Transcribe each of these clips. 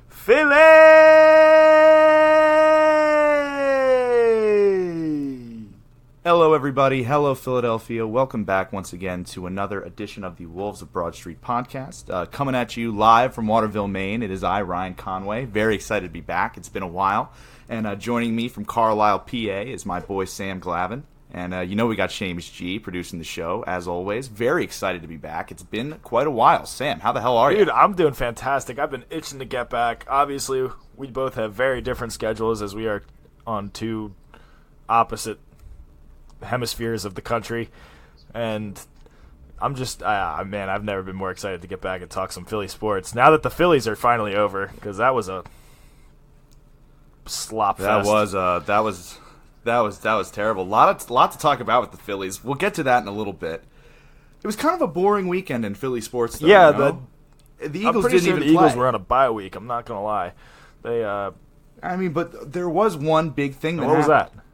Philly! Hello, everybody. Hello, Philadelphia. Welcome back once again to another edition of the Wolves of Broad Street podcast. Coming at you live from Waterville, Maine. It is I, Ryan Conway. Very excited to be back. It's been a while. And joining me from Carlisle, PA, is my boy Sam Glavin. And we got Seamus G producing the show, as always. Very excited to be back. It's been quite a while. Sam, how the hell are you? Dude, I'm doing fantastic. I've been itching to get back. Obviously, we both have very different schedules as we are on two opposite hemispheres of the country. And I'm just, man, I've never been more excited to get back and talk some Philly sports. Now that the Phillies are finally over, because that was a slop fest. That was terrible. A lot to talk about with the Phillies. We'll get to that in a little bit. It was kind of a boring weekend in Philly sports, though. Yeah, you know? The Eagles I'm pretty didn't sure even the Eagles play. were on a bye week. I'm not gonna lie. They. But there was one big thing that What was happened. that?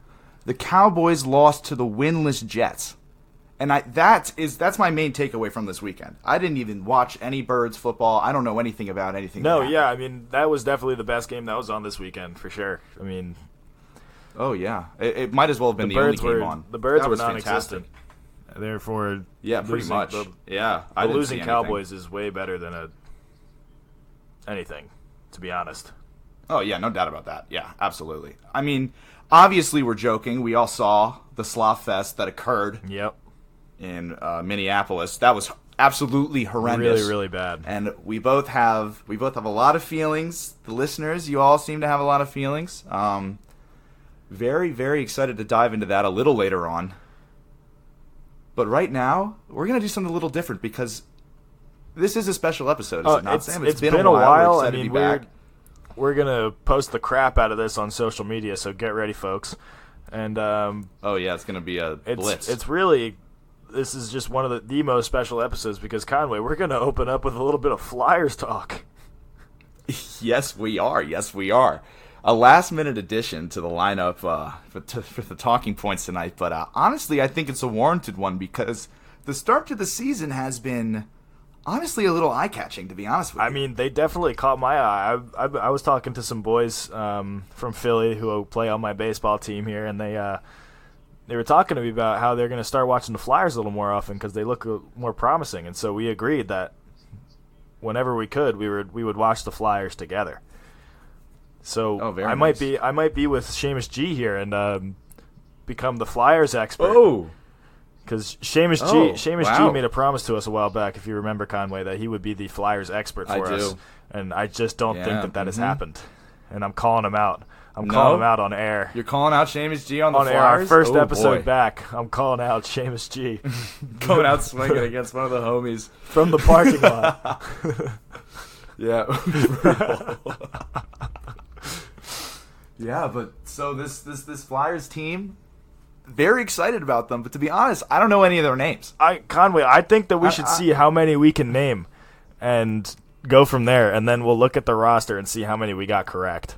The Cowboys lost to the winless Jets, and that's my main takeaway from this weekend. I didn't even watch any Birds football. I don't know anything about anything. No, yeah, I mean that was definitely the best game that was on this weekend for sure. I mean. Oh, yeah. It might as well have been the only game on. The Birds That were was non-existent. fantastic. Therefore, Yeah, pretty much. The losing Cowboys is way better than anything, to be honest. Oh, yeah, no doubt about that. Yeah, absolutely. I mean, obviously we're joking. We all saw the Slough Fest that occurred in Minneapolis. That was absolutely horrendous. Really, really bad. And we both have a lot of feelings. The listeners, you all seem to have a lot of feelings. Very, very excited to dive into that a little later on. But right now, we're going to do something a little different because this is a special episode, is it not, Sam? It's been a while. We're I excited to mean, be back. we're going to post the crap out of this on social media, so get ready, folks. And oh, yeah, it's going to be a blitz. It's really, this is just one of the most special episodes because, Conway, we're going to open up with a little bit of Flyers talk. Yes, we are. Yes, we are. A last-minute addition to the lineup for the talking points tonight, but honestly, I think it's a warranted one because the start to the season has been, honestly, a little eye-catching, to be honest with you. I mean, they definitely caught my eye. I was talking to some boys from Philly who play on my baseball team here, and they were talking to me about how they're going to start watching the Flyers a little more often because they look more promising, and so we agreed that whenever we could, we would watch the Flyers together. So I might be with Seamus G here and become the Flyers expert. Oh, because Seamus G made a promise to us a while back, if you remember, Conway, that he would be the Flyers expert for us. And I just don't think that has happened. And I'm calling him out. I'm calling him out on air. You're calling out Seamus G on the Flyers? Air. Our first episode back, I'm calling out Seamus G. Going out swinging against one of the homies from the parking lot. Yeah. Yeah, but so this Flyers team, very excited about them. But to be honest, I don't know any of their names. Conway, I think that we should see how many we can name and go from there, and then we'll look at the roster and see how many we got correct.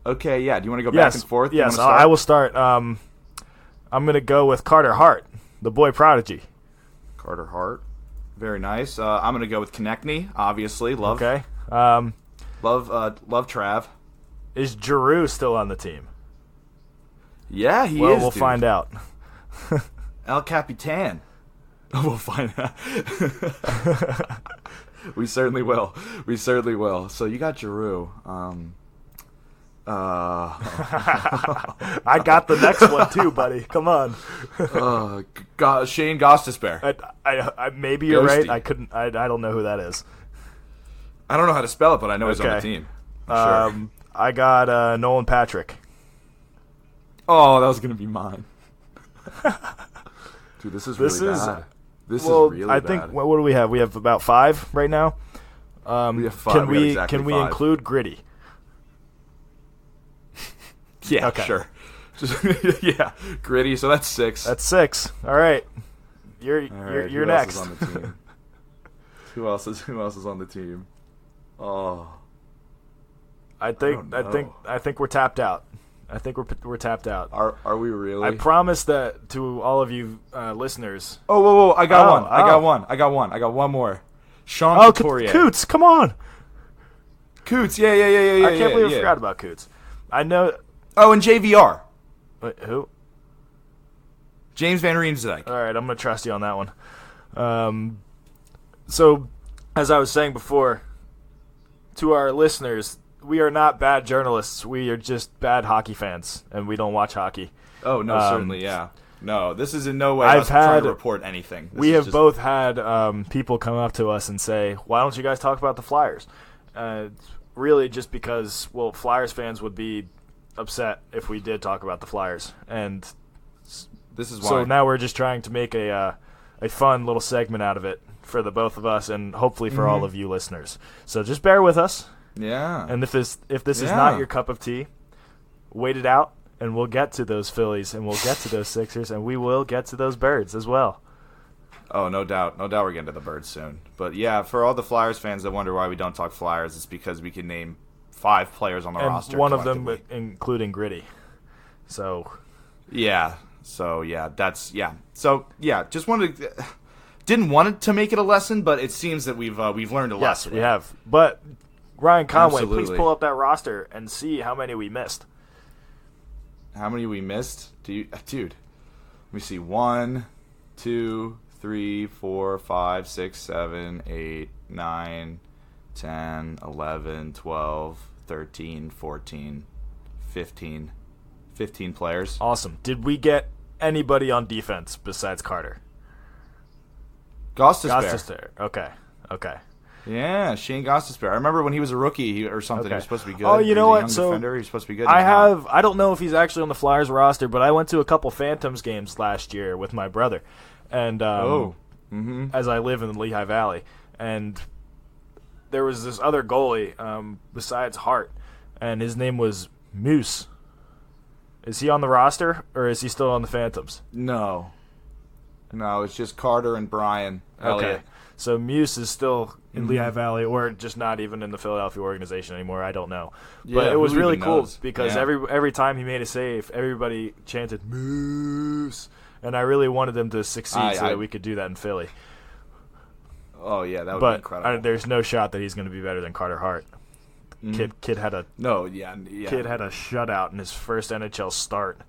Okay, yeah. Do you want to go back and forth? Yes, I will start. I'm going to go with Carter Hart, the boy prodigy. Carter Hart. Very nice. I'm going to go with Konechny, obviously. Love. Okay. Love Trav. Is Giroux still on the team? Yeah, he is. Well, we'll find out. El Capitan. We'll find out. We certainly will. We certainly will. So you got Giroux. I got the next one too, buddy. Come on. Shane Gostisbehere. I maybe you're right. I couldn't. I don't know who that is. I don't know how to spell it, but I know he's on the team. Sure. I got Nolan Patrick. Oh, that was gonna be mine. Dude, this is really bad. This is really bad. I think. What do we have? We have about 5 right now. We have 5. Can we include Gritty? Yeah, okay. Sure. Yeah, Gritty. So that's 6. That's 6. All right. You're next. Else is on the team? Who else is on the team? Oh. I think we're tapped out. I think we're tapped out. Are we really? I promise that to all of you listeners. Oh, whoa! I got one. I got one more. Sean Couturier. Coots, come on. Coots, yeah. I can't believe I forgot about Coots. I know. Oh, and JVR. Wait, who? James Van Riemsdyk. All right, I'm going to trust you on that one. So, as I was saying before, to our listeners, we are not bad journalists. We are just bad hockey fans, and we don't watch hockey. Oh, no, certainly, yeah. No, this is in no way us trying to report anything. We have both had people come up to us and say, why don't you guys talk about the Flyers? Really just because, well, Flyers fans would be upset if we did talk about the Flyers. And this is why. So now we're just trying to make a fun little segment out of it for the both of us and hopefully for all of you listeners. So just bear with us. Yeah. And if this is not your cup of tea, wait it out, and we'll get to those Phillies, and we'll get to those Sixers, and we will get to those Birds as well. Oh, no doubt. No doubt we're getting to the Birds soon. But, yeah, for all the Flyers fans that wonder why we don't talk Flyers, it's because we can name 5 players on the roster. One of them including Gritty. So. Yeah. So, yeah, that's – yeah. So, yeah, just wanted to – didn't want it to make it a lesson, but it seems that we've learned a lesson. Yes, we have. But, Ryan Conway, Absolutely. please pull up that roster and see how many we missed. How many we missed? Dude, let me see. 1, 2, 3, 4, 5, 6, 7, 8, 9, 10, 11, 12, 13, 14, 15. 15 players. Awesome. Did we get anybody on defense besides Carter? Gostisbehere. Okay. Yeah, Shane Gostisbehere. I remember when he was a rookie or something, he was supposed to be good. Oh, you know what? So defender. He was supposed to be good. I don't know if he's actually on the Flyers roster, but I went to a couple Phantoms games last year with my brother. And as I live in the Lehigh Valley. And there was this other goalie besides Hart, and his name was Moose. Is he on the roster, or is he still on the Phantoms? No, it's just Carter and Brian Elliott. Okay, so Muse is still in Lehigh Valley, or just not even in the Philadelphia organization anymore. I don't know. Yeah, but it was really cool knows? because every time he made a save, everybody chanted Moose, and I really wanted him to succeed so that we could do that in Philly. Oh yeah, that would be incredible. There's no shot that he's going to be better than Carter Hart. Kid had a kid had a shutout in his first NHL start.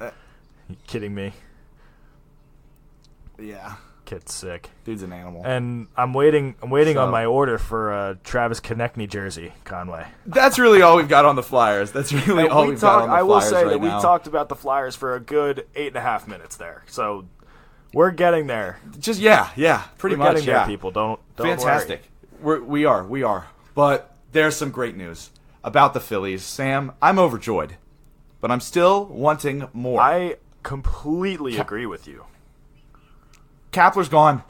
You kidding me? Yeah, kid's sick. Dude's an animal. And I'm waiting on my order for a Travis Konechny jersey, Conway. That's really all we've got on the Flyers. That's really all we've got on the Flyers. I will say that we talked about the Flyers for a good 8.5 minutes there. So we're getting there. Just pretty much. Getting there, people. Don't Fantastic. Worry. We are. But there's some great news about the Phillies. Sam, I'm overjoyed, but I'm still wanting more. I completely agree with you. Kapler's gone.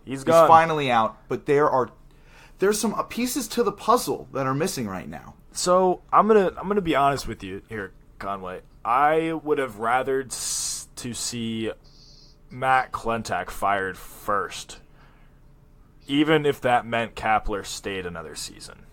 He's gone. He's finally out, but there's some pieces to the puzzle that are missing right now. So I'm gonna be honest with you here, Conway. I would have rathered to see Matt Klentak fired first, even if that meant Kapler stayed another season.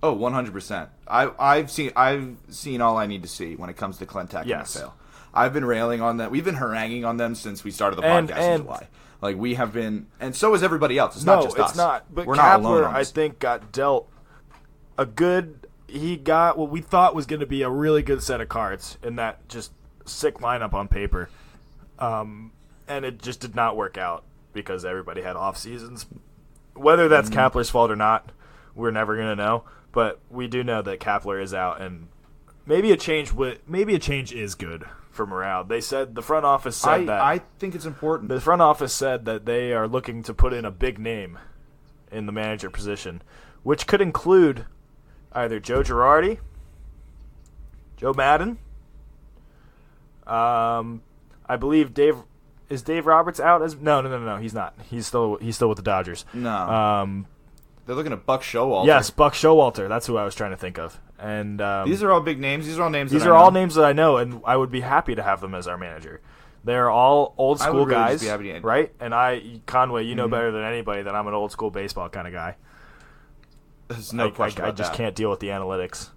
Oh, 100%. I've seen all I need to see when it comes to Klentak and McPhail. I've been railing on them. We've been haranguing on them since we started the podcast in July. Like, we have been, and so is everybody else. It's not just us. No, it's not. But we're Kapler, not alone on this. I think, got dealt a good. He got what we thought was going to be a really good set of cards in that just sick lineup on paper, and it just did not work out because everybody had off seasons. Whether that's Kapler's fault or not, we're never going to know. But we do know that Kapler is out, and maybe a change is good for morale. They said the front office said that. I think it's important. The front office said that they are looking to put in a big name in the manager position, which could include either Joe Girardi, Joe Madden. I believe Dave Roberts out as no, he's not. He's still with the Dodgers. No. They're looking at Buck Showalter. Yes, Buck Showalter. That's who I was trying to think of. And these are all big names. These are all names. These are all names that I know, and I would be happy to have them as our manager. They're all old school guys, right? And Conway, you know better than anybody that I'm an old school baseball kind of guy. There's no question about I just that. can't deal with the analytics.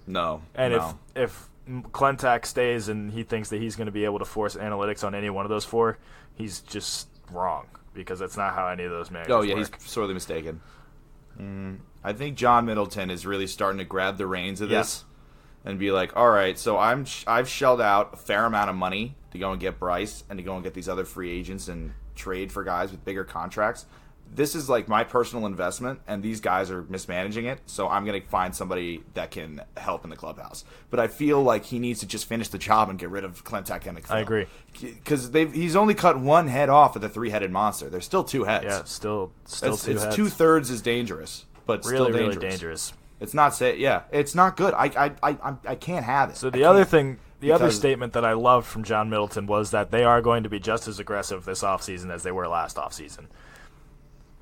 No. And no. if Klentak stays and he thinks that he's going to be able to force analytics on any one of those four, he's just wrong because that's not how any of those managers work. He's sorely mistaken. I think John Middleton is really starting to grab the reins of this and be like, all right, so I've shelled out a fair amount of money to go and get Bryce and to go and get these other free agents and trade for guys with bigger contracts. This is like my personal investment, and these guys are mismanaging it, so I'm going to find somebody that can help in the clubhouse. But I feel like he needs to just finish the job and get rid of Klentak and McPhail. I agree. Because he's only cut one head off of the three-headed monster. There's still two heads. Yeah, still two it's heads. 2/3 is dangerous, but Really, still dangerous. really dangerous. It's not it's not good. I can't have it. So the other statement that I loved from John Middleton was that they are going to be just as aggressive this offseason as they were last offseason.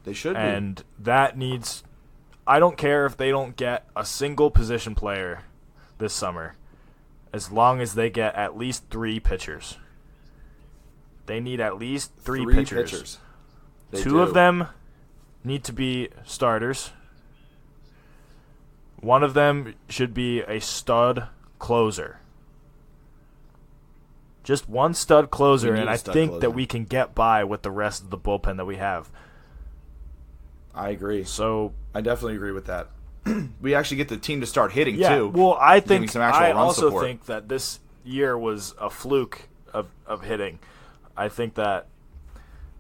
They should be. And that needs – I don't care if they don't get a single position player this summer as long as they get at least 3 pitchers. They need at least three pitchers. Two of them need to be starters. One of them should be a stud closer. Just one stud closer, and I think that we can get by with the rest of the bullpen that we have. I agree. So I definitely agree with that. We actually get the team to start hitting too. Well, I think some actual I run also support. think that this year was a fluke of hitting. I think that.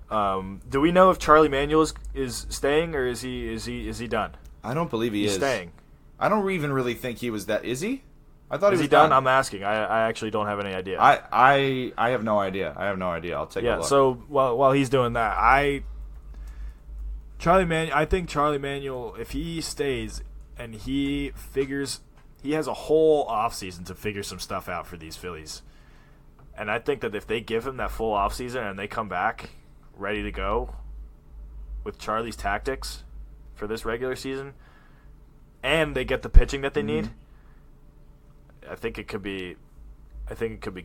Do we know if Charlie Manuel is staying or is he done? I don't believe He's is staying. I don't even really think he was that. Is he? I thought Is he he was done? I'm asking. I actually don't have any idea. I have no idea. I'll take a look. So while he's doing that, I think Charlie Manuel, if he stays and he has a whole offseason to figure some stuff out for these Phillies. And I think that if they give him that full offseason and they come back ready to go with Charlie's tactics for this regular season and they get the pitching that they need, I think it could be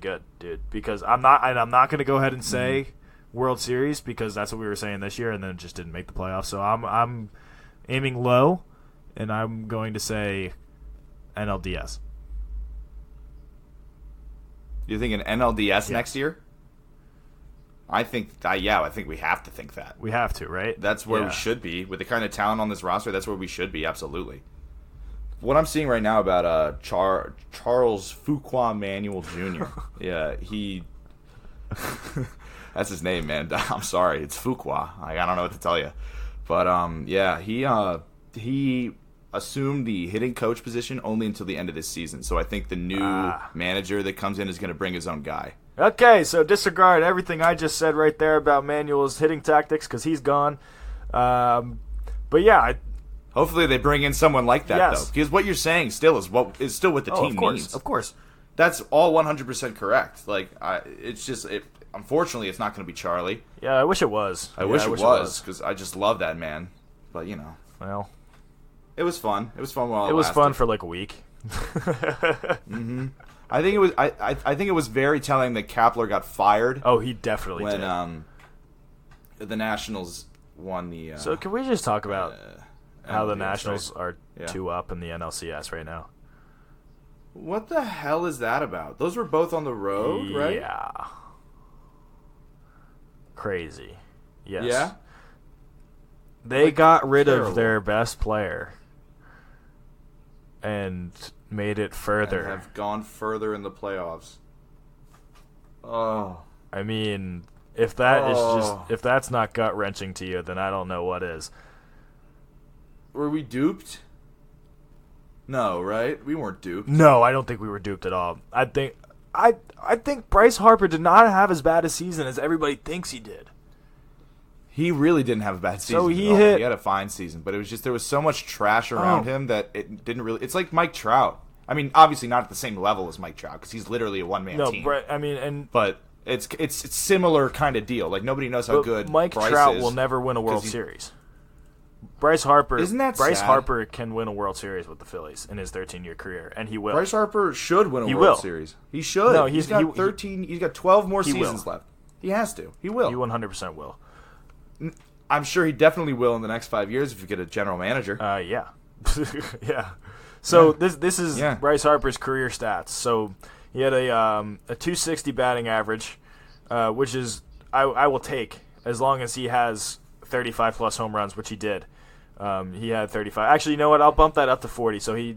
good, dude, because I'm not going to go ahead and say World Series because that's what we were saying this year and then it just didn't make the playoffs. So I'm aiming low and I'm going to say NLDS. You think an NLDS next year? I think we have to think that. We have to, right? That's where we should be. With the kind of talent on this roster, that's where we should be, absolutely. What I'm seeing right now about Charles Fuqua Manuel Jr. Yeah, he... That's his name, man. I'm sorry. It's Fuqua. I don't know what to tell you. But, he assumed the hitting coach position only until the end of this season. So I think the new manager that comes in is going to bring his own guy. Okay, so disregard everything I just said right there about Manuel's hitting tactics because he's gone. But yeah, hopefully they bring in someone like that though, because what you're saying still is what the team needs. Of course, that's all 100% correct. Like, unfortunately, it's not going to be Charlie. Yeah, I wish it was. I wish it was because I just love that man. But well, it was fun. It was fun while it was fun for like a week. I think it was. I think it was very telling that Kapler got fired. Oh, he definitely did. When the Nationals won the. So can we just talk about how the NLCS, Nationals right? are 2 up in the NLCS right now? What the hell is that about? Those were both on the road, right? Yeah. Crazy. Yes. Yeah. They got rid of their best player and made it further. And have gone further in the playoffs. Oh. I mean, if that's not gut wrenching to you, then I don't know what is. Were we duped? No, right? We weren't duped. No, I don't think we were duped at all. I think Bryce Harper did not have as bad a season as everybody thinks he did. He really didn't have a bad season. So he had a fine season, but it was just there was so much trash around him that it didn't really. It's like Mike Trout. I mean, obviously not at the same level as Mike Trout because he's literally a one-man team. But it's similar kind of deal. Like nobody knows how good Mike Bryce Trout is will never win a World Series. Bryce Harper. Isn't that Bryce sad? Harper can win a World Series with the Phillies in his 13-year career, and he will. Bryce Harper should win a World will. Series. He should. No, he's got 13. He's got 12 more seasons left. He has to. He will. He 100% will. I'm sure he definitely will in the next 5 years if you get a general manager. Yeah. Yeah. So this is Yeah. Bryce Harper's career stats. So he had a 260 batting average, which is I will take as long as he has 35 plus home runs, which he did. He had 35. Actually, you know what? I'll bump that up to 40. So he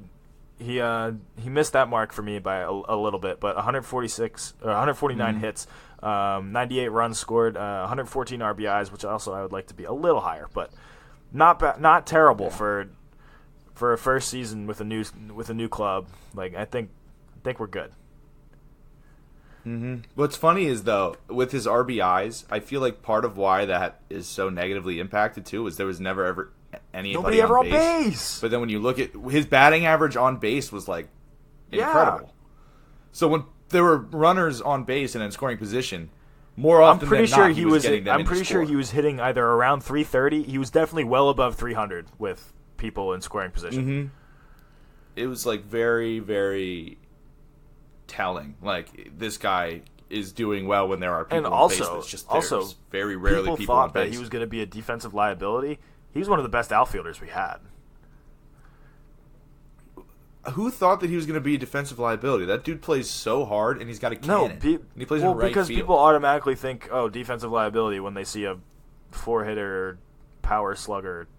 missed that mark for me by a little bit, but 149 hits, 98 runs scored, 114 RBIs, which also I would like to be a little higher, but not terrible for a first season with a new club. Like I think we're good. Mm-hmm. What's funny is, though, with his RBIs, I feel like part of why that is so negatively impacted, too, is there was never ever anybody Nobody ever on base. But then when you look at his batting average on base was, like, incredible. Yeah. So when there were runners on base and in scoring position, more often than not, he was getting them I'm pretty sure he was hitting either around 330. He was definitely well above 300 with people in scoring position. Mm-hmm. It was, like, very, very telling. Like, this guy is doing well when there are people and on also, base. That's just also, very rarely people thought on base. that he was going to be a defensive liability. He was one of the best outfielders we had. Who thought that he was going to be a defensive liability? That dude plays so hard, and he's got a cannon. And he plays in right because field. people automatically think, oh, defensive liability when they see a four-hitter, power slugger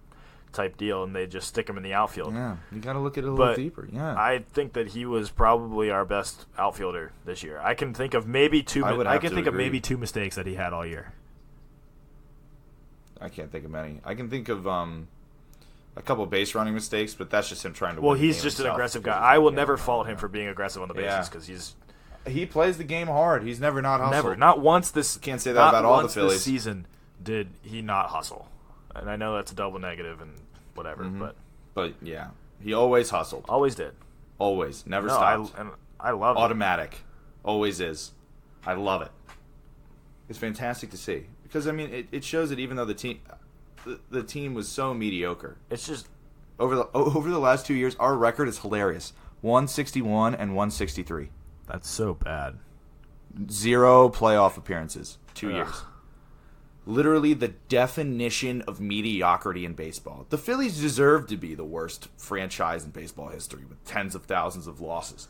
type deal, and they just stick him in the outfield. Yeah, you got to look at it a little deeper. Yeah, I think that he was probably our best outfielder this year. I can think of maybe two. I can think of maybe two mistakes that he had all year. I can't think of many. I can think of a couple of base running mistakes, but that's just him trying to. Well, win the he's game just an himself. aggressive guy. I will never fault him for being aggressive on the bases because he plays the game hard. He's never not hustled. Never, not once this. Can't say that about all the Phillies. This season did he not hustle, and I know that's a double negative and whatever, but yeah, he always hustled. Always did. Always, never stopped. I love automatic. Always is. I love it. It's fantastic to see because I mean it shows that even though the team was so mediocre, it's just over the last 2 years our record is hilarious. 161 and 163. That's so bad. 0 playoff appearances. 2 years. Literally the definition of mediocrity in baseball. The Phillies deserve to be the worst franchise in baseball history with tens of thousands of losses.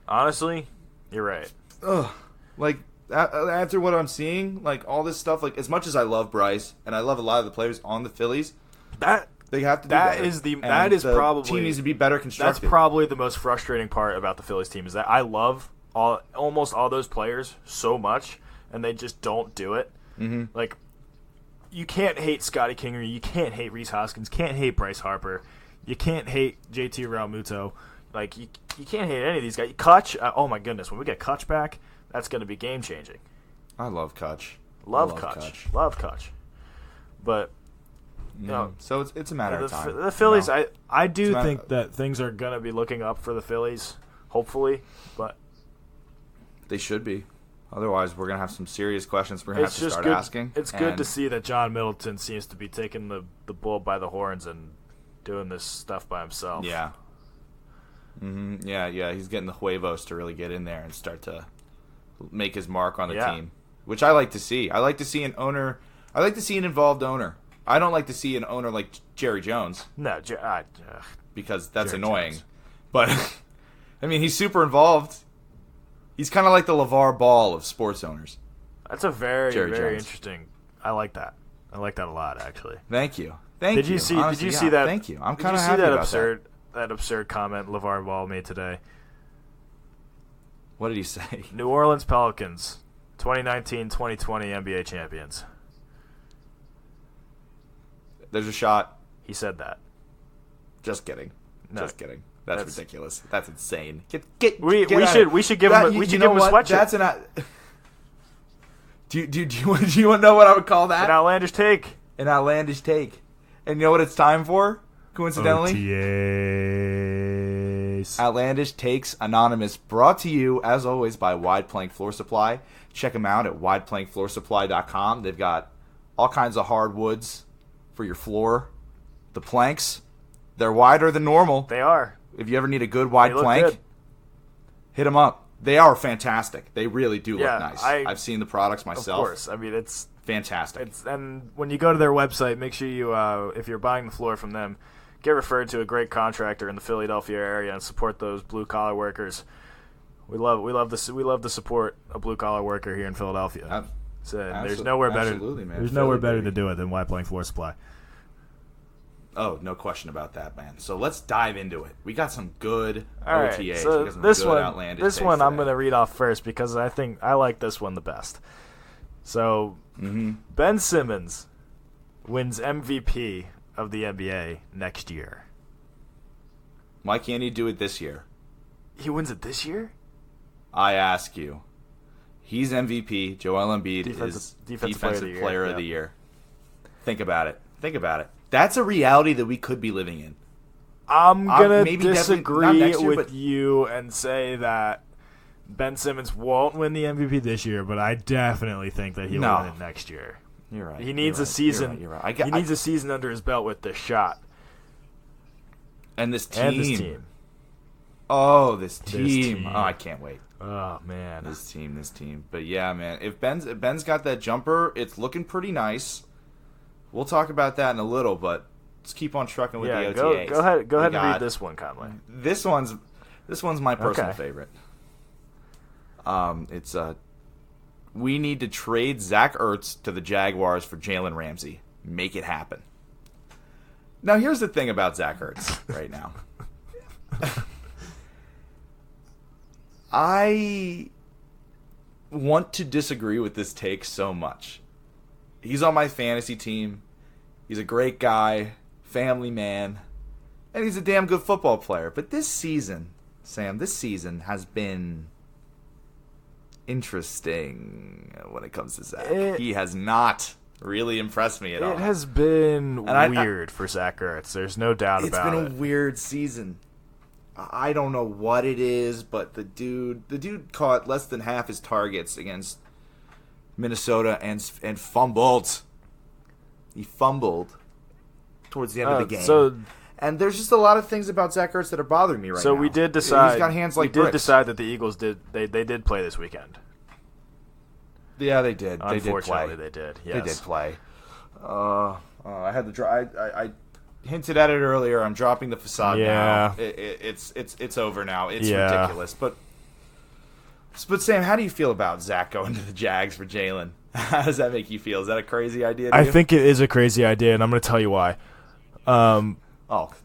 Honestly, you're right. Ugh. Like, after what I'm seeing, like, all this stuff, like, as much as I love Bryce, and I love a lot of the players on the Phillies, they have to do better. That is probably... The team needs to be better constructed. That's probably the most frustrating part about the Phillies team, is that I love almost all those players so much, and they just don't do it. Mm-hmm. Like... You can't hate Scotty Kingery. You can't hate Rhys Hoskins. Can't hate Bryce Harper. You can't hate JT Realmuto. Like you can't hate any of these guys. Kutch. Oh my goodness, when we get Kutch back, that's going to be game changing. I love Kutch. Love Kutch. Love Kutch. But you know, so it's a matter of time. The Phillies. You know? I do think that things are going to be looking up for the Phillies. Hopefully, but they should be. Otherwise, we're going to have some serious questions we're going to have to start asking. It's good to see that John Middleton seems to be taking the bull by the horns and doing this stuff by himself. Yeah. Mm-hmm. Yeah. He's getting the huevos to really get in there and start to make his mark on the team, which I like to see. I like to see an owner. I like to see an involved owner. I don't like to see an owner like Jerry Jones. No, because that's Jerry annoying. Jones. But, I mean, he's super involved. He's kind of like the LeVar Ball of sports owners. That's a very Jones. interesting. I like that. I like that a lot, actually. Thank you. Did you see that? Thank you. I'm kind of happy that about that absurd comment LeVar Ball made today? What did he say? New Orleans Pelicans, 2019-2020 NBA champions. There's a shot. He said that. Just kidding. No. Just kidding. That's ridiculous. That's insane. We should give him a sweatshirt. That's an. Do you want to know what I would call that? An outlandish take. An outlandish take. And you know what it's time for? Coincidentally, OTAs. Outlandish Takes Anonymous, brought to you as always by Wide Plank Floor Supply. Check them out at wideplankfloorsupply.com. They've got all kinds of hardwoods for your floor. The planks, they're wider than normal. They are. If you ever need a good wide plank, good. hit them up. They are fantastic. They really do look nice. I've seen the products myself. Of course. I mean, it's fantastic. And when you go to their website, make sure you, if you're buying the floor from them, get referred to a great contractor in the Philadelphia area and support those blue collar workers. We love to support a blue collar worker here in Philadelphia. So there's nowhere better. Man. There's nowhere better to do it than White Plank Floor Supply. Oh, no question about that, man. So let's dive into it. We got some good All right, OTAs. so We got some this good one, outlandish this takes one, I'm today. gonna read off first because I think I like this one the best. So Ben Simmons wins MVP of the NBA next year. Why can't he do it this year? He wins it this year? I ask you. He's MVP. Joel Embiid is defensive player of the year. Think about it. That's a reality that we could be living in. I'm gonna maybe definitely disagree not next year, with but- you and say that Ben Simmons won't win the MVP this year, but I definitely think that he'll No. win it next year. You're right. He needs You're a season. You're right. He needs a season under his belt with this shot and this team. and this team. Oh, this team. team. Oh, I can't wait. Oh man, This team. But yeah, man, if Ben's got that jumper, it's looking pretty nice. We'll talk about that in a little, but let's keep on trucking with the OTAs. go ahead We and got- read this one, Conway. This one's my personal Okay. favorite. It's we need to trade Zach Ertz to the Jaguars for Jalen Ramsey. Make it happen. Now here's the thing about Zach Ertz right now. I want to disagree with this take so much. He's on my fantasy team. He's a great guy, family man, and he's a damn good football player. But this season, Sam, has been interesting when it comes to Zach. He has not really impressed me at all. It has been And weird for Zach Ertz. There's no doubt It's about been it. a weird season. I don't know what it is, but the dude caught less than half his targets against Minnesota and fumbled. He fumbled towards the end of the game. And there's just a lot of things about Zach Ertz that are bothering me right now. So we did decide. He's got hands like we did bricks. decide that the Eagles did. They did play this weekend. Yeah, they did. Unfortunately, they did play. they did. Yes. They did play. I had the I hinted at it earlier. I'm dropping the facade Yeah. now. It's over now. It's Yeah. ridiculous. But Sam, how do you feel about Zach going to the Jags for Jalen? How does that make you feel? Is that a crazy idea to I you? think it is a crazy idea, and I'm going to tell you why.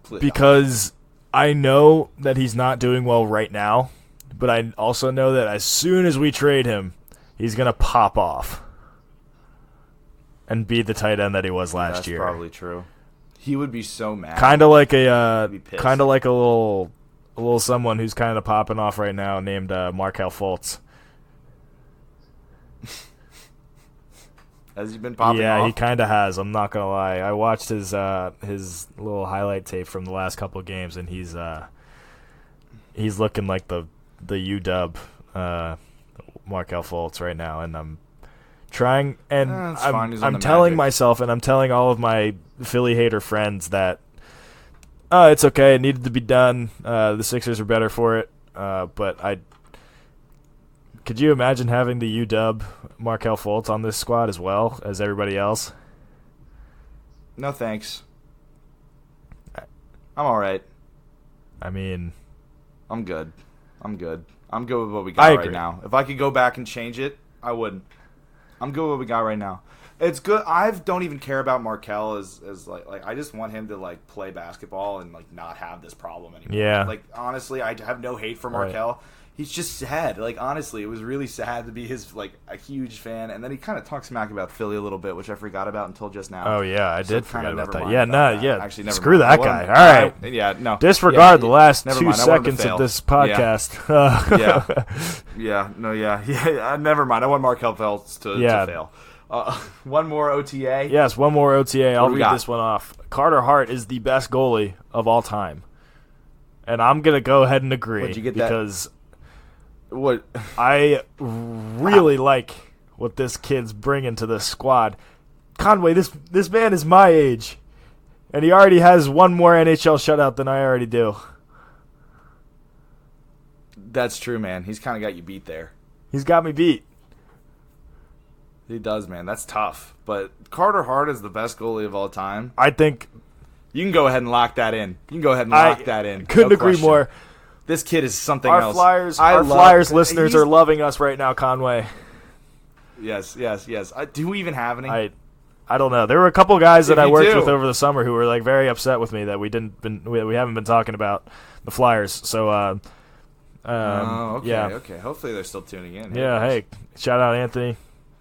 Please. Because I know that he's not doing well right now, but I also know that as soon as we trade him, he's going to pop off and be the tight end that he was last That's year. probably true. He would be so mad. Kind of like be pissed. kind of like a little someone who's kind of popping off right now named Markel Fultz. Has he been popping Yeah, off? he kind of has. I'm not gonna lie. I watched his little highlight tape from the last couple of games, and he's looking like the UW Markel Fultz right now, and I'm trying, and That's fine. He's on I'm the telling Magic. myself, and I'm telling all of my Philly hater friends that it's okay. It needed to be done. The Sixers are better for it, but could you imagine having the UW Markel Fultz on this squad as well as everybody else? No thanks. I'm all right. I mean, I'm good. I'm good with what we I got agree. right now. If I could go back and change it, I wouldn't. I'm good with what we got right now. It's good. I don't even care about Markel as like I just want him to like play basketball and like not have this problem anymore. Yeah. Like honestly, I have no hate for Right. Markel. He's just sad. Like honestly, it was really sad to be his like a huge fan, and then he kind of talked smack about Philly a little bit, which I forgot about until just now. oh yeah, I So did kinda forget about never that. mind Yeah, about that. yeah. Actually, never Screw mind. that I guy. wasn't- All right. Yeah, no. Disregard the last never 2 mind. I wanted to seconds fail. of this Yeah. podcast. Yeah. Never mind. I want Markel Fultz to fail. One more OTA. Yes, one more OTA. I'll do we read got? this one off. Carter Hart is the best goalie of all time. And I'm going to go ahead and agree Where'd you get that? because What? I really like what this kid's bringing to this squad. Conway, this man is my age, and he already has one more NHL shutout than I already do. That's true, man. He's kind of got you beat there. He's got me beat. He does, man. That's tough. But Carter Hart is the best goalie of all time. I think You can go ahead and lock that in. Couldn't agree more. This kid is something Our else. Flyers listeners are loving us right now, Conway. Yes. Do we even have any? I don't know. There were a couple guys that If I you worked do- with over the summer who were like very upset with me that we haven't been talking about the Flyers. So, okay. yeah, Okay. Hopefully they're still tuning in. yeah. Hey, shout out Anthony.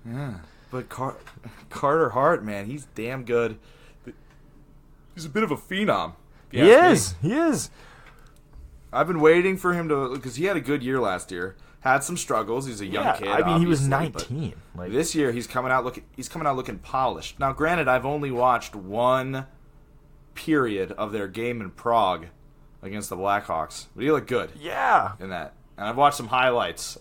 Yeah. But Carter Hart, man, he's damn good. He's a bit of a phenom. if you ask me. He is. I've been waiting for him to, because he had a good year last year. Had some struggles. He's a young kid. I mean, he was obviously, 19. but this year he's coming out looking polished. Now, granted, I've only watched one period of their game in Prague against the Blackhawks, but he looked good Yeah. in that. And I've watched some highlights.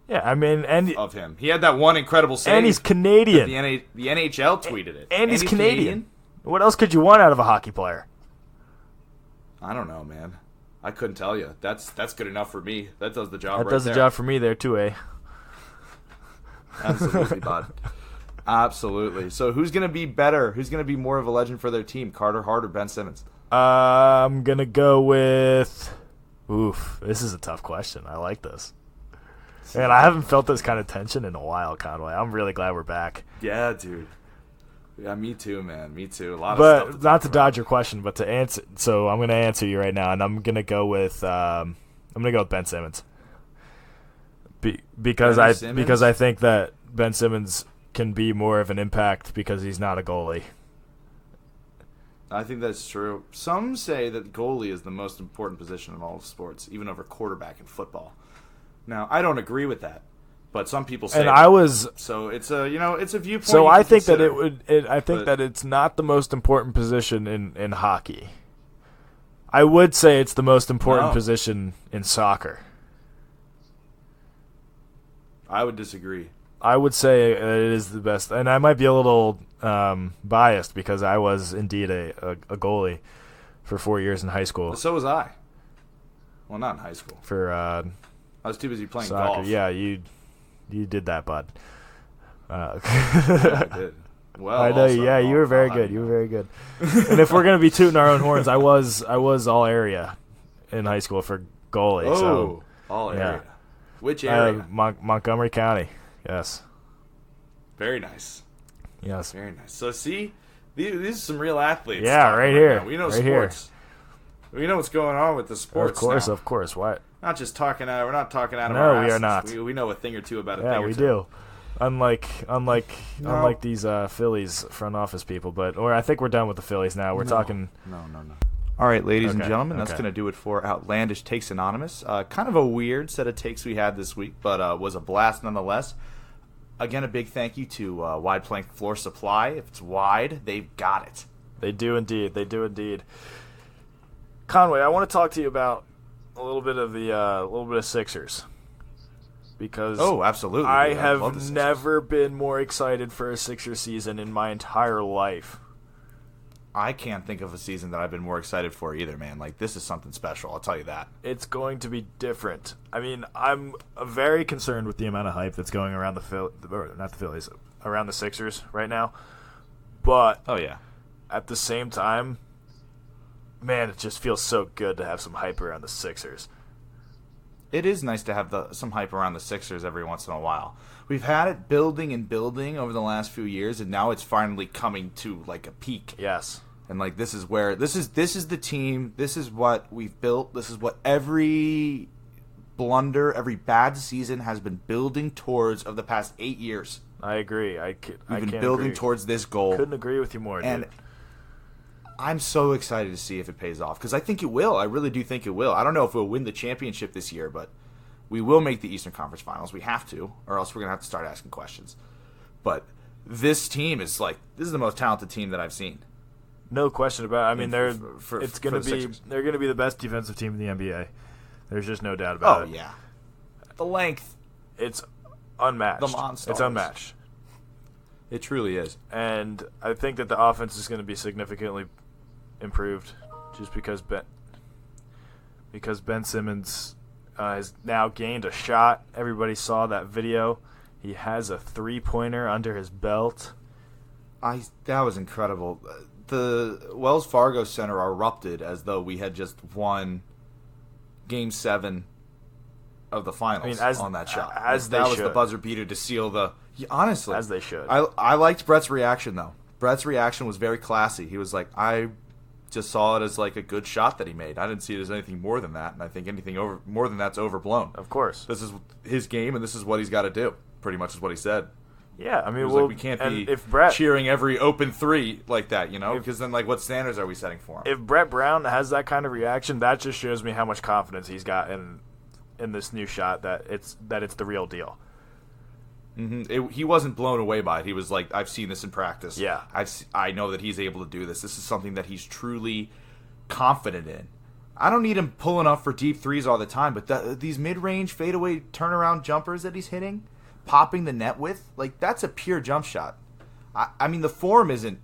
Yeah, I mean, and Of him. He had that one incredible save. he's Canadian. The NHL tweeted it. And he's Canadian. What else could you want out of a hockey player? I don't know, man. I couldn't tell you. That's good enough for me. That does the job That right does there. the job for me there, too, eh? Absolutely, bud. Absolutely. So who's going to be better? Who's going to be more of a legend for their team, Carter Hart or Ben Simmons? I'm going to go with... Oof, this is a tough question. I like this. Man, I haven't felt this kind of tension in a while, Conway. I'm really glad we're back. Yeah, dude. Yeah, me too, man. Me too. A lot of stuff. But not to dodge your question, but to answer. So I'm going to answer you right now, and I'm going to go with Ben Simmons. Because I think that Ben Simmons can be more of an impact because he's not a goalie. I think that's true. Some say that goalie is the most important position in all of sports, even over quarterback in football. Now, I don't agree with that, but some people say. And I was. So it's a viewpoint. So you I can think that consider. I think that it's not the most important position in hockey. I would say it's the most important No. position in soccer. I would disagree. I would say it is the best, and I might be a little biased because I was indeed a goalie for 4 years in high school. But so was I. Well, not in high school. For I was too busy playing soccer. golf. Yeah, you did that, bud. Yeah, I did. Well, I know. also, Yeah, you were very I good. You know. were very good. And if we're gonna be tooting our own horns, I was all area in high school for goalie. Oh, So all area. yeah. Which area? Montgomery County. Yes. Very nice. Yes. Very nice. So see, these are some real athletes. Yeah, talking right here. now. We know Right here. sports. We know what's going on with the sports. now. Of course. What? Not just talking out. We're not talking out of No, our we are asses. not. We know a thing or two about a Yeah, thing or we two. do. Unlike No. these Phillies front office people, I think we're done with the Phillies now. We're talking. No. All right, ladies and Okay, gentlemen, that's okay. going to do it for Outlandish Takes Anonymous. Kind of a weird set of takes we had this week, but was a blast nonetheless. Again, a big thank you to Wide Plank Floor Supply. If it's wide, they've got it. They do indeed. They do indeed. Conway, I want to talk to you about a little bit of Sixers because Oh, absolutely. I dude. love the have Sixers. never been more excited for a Sixers season in my entire life. I can't think of a season that I've been more excited for either, man. Like, this is something special, I'll tell you that. It's going to be different. I mean, I'm very concerned with the amount of hype that's going around around the Sixers right now. But Oh, yeah. at the same time, man, it just feels so good to have some hype around the Sixers. It is nice to have some hype around the Sixers every once in a while. We've had it building and building over the last few years, and now it's finally coming to, like, a peak. Yes. And like this is the team. This is what we've built. This is what every blunder, every bad season has been building towards of the past 8 years. I agree. We've been building towards this goal. Couldn't agree with you more, And dude. I'm so excited to see if it pays off because I think it will. I really do think it will. I don't know if we'll win the championship this year, but we will make the Eastern Conference Finals. We have to, or else we're gonna have to start asking questions. But this team is this is the most talented team that I've seen. No question about it. I mean, they're for the Sixers. they're going to be the best defensive team in the NBA. There's just no doubt about Oh it. yeah, the length. It's unmatched. The Monstars. It's unmatched. It truly is. And I think that the offense is going to be significantly improved just because Ben Simmons has now gained a shot. Everybody saw that video. He has a three-pointer under his belt. That was incredible. the Wells Fargo Center erupted as though we had just won Game 7 of the finals on that shot. That was the buzzer beater to seal the. Honestly, as they should. I liked Brett's reaction though. Brett's reaction was very classy. He was like, I just saw it as like a good shot that he made. I didn't see it as anything more than that, and I think anything more than that's overblown. Of course, this is his game, and this is what he's got to do. Pretty much is what he said. Yeah, I mean, we can't be cheering every open three like that, because then like what standards are we setting for him? If Brett Brown has that kind of reaction, that just shows me how much confidence he's got in this new shot that it's the real deal. Mm-hmm. He wasn't blown away by it. He was like, I've seen this in practice. Yeah. I know that he's able to do this. This is something that he's truly confident in. I don't need him pulling up for deep threes all the time, but these mid-range fadeaway turnaround jumpers that he's hitting, popping the net with, like that's a pure jump shot. I mean, the form isn't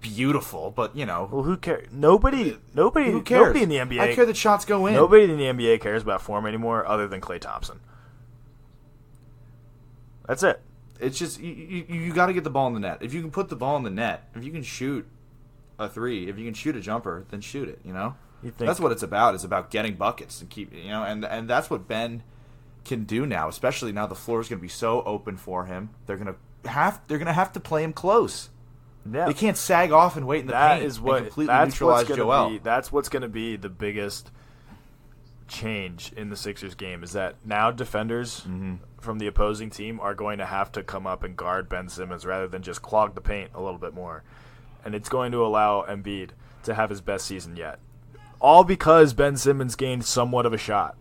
beautiful, but Well, who cares? Nobody. Who cares? Nobody in the NBA. I care that shots go in. Nobody in the NBA cares about form anymore, other than Klay Thompson. That's it. It's just you got to get the ball in the net. If you can put the ball in the net, if you can shoot a three, if you can shoot a jumper, then shoot it. That's what it's about. It's about getting buckets and keep and that's what Ben can do now. Especially now the floor is going to be so open for him. They're gonna have to play him close. Yeah. They can't sag off and wait in the paint and completely neutralize Joel. That's what's going to be the biggest change in the Sixers game, is that now defenders from the opposing team are going to have to come up and guard Ben Simmons rather than just clog the paint a little bit more. And it's going to allow Embiid to have his best season yet. All because Ben Simmons gained somewhat of a shot.